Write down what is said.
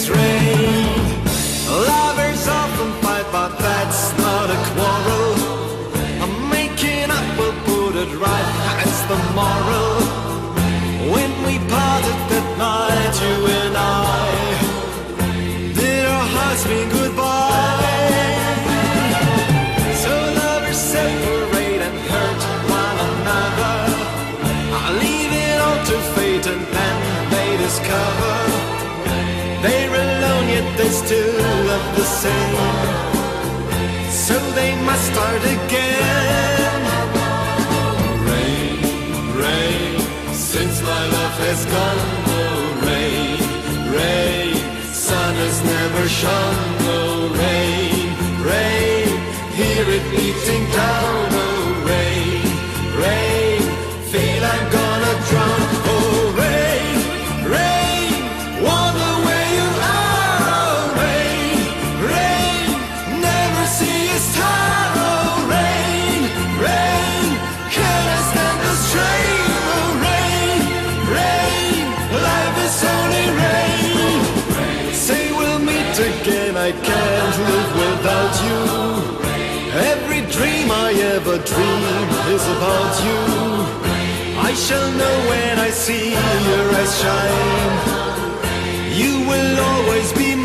it's rain. Lovers often fight, but that's not a quarrel. I'm making up, we'll put it right, as the moral. When we parted that night, you and I, did our hearts mean goodbye? So lovers separate and hurt one another. I leave it all to fate, and then they discover they're alone, yet they still love the same. So they must start again. Rain, rain, since my love has gone. Oh, rain, rain, sun has never shone. Oh, rain, rain, hear it beating down. Oh, rain, rain, feel I'm gonna drown. Oh, rain, rain, wonder where you are. Oh, rain, rain, never see a star. Oh, rain, rain, can I stand the strain? Oh, rain, rain, life is only rain. Say we'll meet again, I can't live without you. Every dream I ever dreamed is about you. I shall know when I see your eyes shine. You will always be